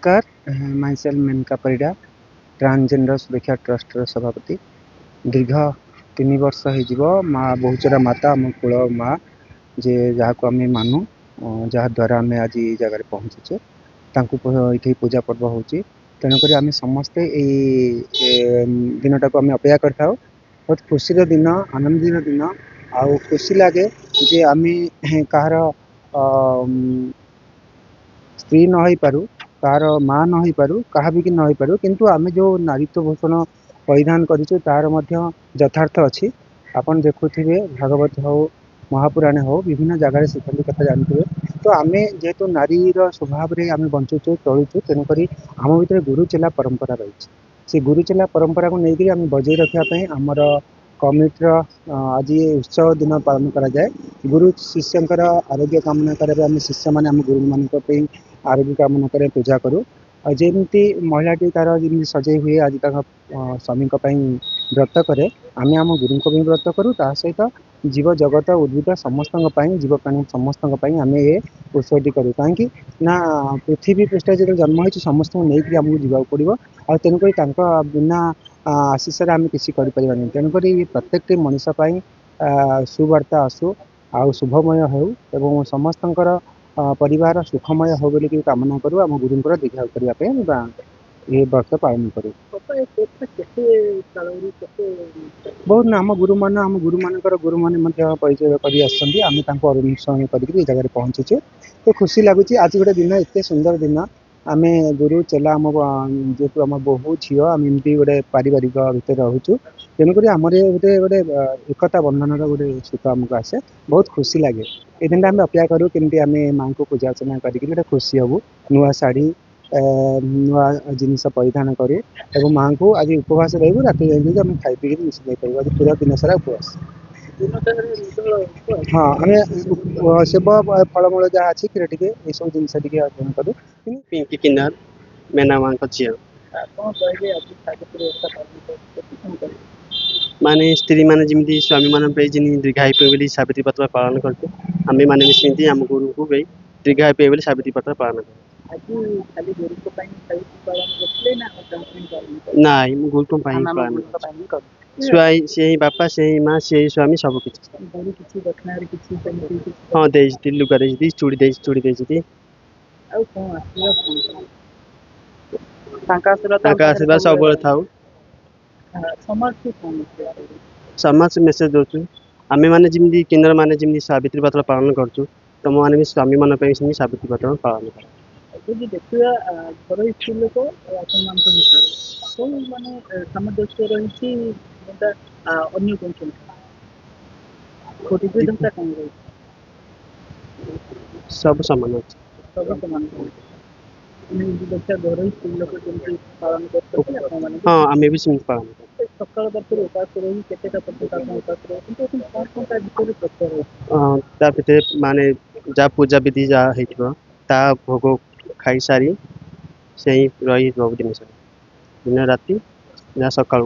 नमस्कार myself Maneka Parida transgender सुरक्षा trust सभापति दीर्घ 3 वर्ष हो माँ बहुचरा माता आम कूल माँ जे जहाँ को आम मानु जहाद्वारा आम आज जगह पहुँचे ये पूजा पर्व हो तेणुक आम समस्ते दिनटा को आम अपेक्षा करता बहुत खुशी दिन आनंद दिन आउ खुशी लगे जे आम कहार स्त्री न हो पारू कार माँ न हो पारू कहा भी न हो पारू किंतु आम जो नारीत्व भूषण परिधान करूँ तार यथार्थ अच्छी आपन देखुवे भागवत हो महापुराण हो विभिन्न जगह शिखंडी कथा जानते तो आम जेहेतु नारी स्वभाव में आम बंचुचे चलुचे तेणुक आम भर गुरु चेला परंपरा रही से गुरु चेला परंपरा को लेकिन आम बजाई रखापी आमर कमिटर आज उत्सव दिन पालन करा जाए गुरु शिष्यर आरोग्य कामना करें शिष्य मैंने आम गुरु मान आरोग्य कामना करें पूजा करूँ जमी महिलाटी तार जमी सजे हुए आज तक स्वामी व्रत करे आम आम गुरु भी व्रत करूँ ता सहित जीव जगत उद्भिद समस्त जीव प्राणी समस्त आम ये उत्सवटी करूँ कहीं ना पृथ्वी पृष्ठ जो जन्म हो समस्त नहीं आमको जीवाक पड़ो आ तेणुक बिना आशीष आम किसी करें तेणुक प्रत्येक मनीषपाई सुवार्ता आसू आ शुभमय हो समस्त परिवार सुखमय हो बोली कामना करूँ आम गुरुंर दीर्घायु करने ये व्रत पालन करूँ बहुत ना आम गुरु मानकर गुरु मैंने परिचय कर अनुसरण कर जगह पहुँचे तो खुशी लगुच आज गोटे दिन एत सुंदर दिन आम गुरु चेला आम जेहतु आम बहु झील आम एमती गोटे पारिवारिक भितर रोचु तेणुक आम गोटे गोटे एकता बंधन गोटे सूत्र आमको आसे बहुत खुशी लगे ये दिन आम अपेक्षा करूँ केमती आम माँ को पूजा अर्चना करके खुशी हबू नुआ शाढ़ी नुआ जिनस परिधान करूँ माँ को आज उपवास रही रात आम खाई पी निश्चित पार आज पूरा दिन सारा उपवास हाँ आम सेब फलमूल जहाँ अच्छी क्षीर टे ये सब जिनस अर्जन करूँ पिंकी किन्नर मेना माँ झी माने स्त्री माने जमी स्वामी मान दीर्घायु पे सावित्री व्रत पालन करते आम मैंने भी आम गुरु को गई दीर्घायु पे सावित्री व्रत पालन कर ना गुरु को पालन से ही बापा से ही माँ से ही स्वामी सब किसी हाँ दे लुगा दे चूड़ी दे आशीर्वाद सब था समाज मेसेज दौर आम मैंने जमी किन्नर मैंने जमी सावित्री व्रत पालन करूँ तुम मैंने भी स्वामी मान सावित्री व्रत पालन कर सब सामान हाँ आम भी सेमती पालन माने जहाँ पूजा विधि जहाँ हो भोग खाई सारी से ही रही दिन दिन राति जहाँ सका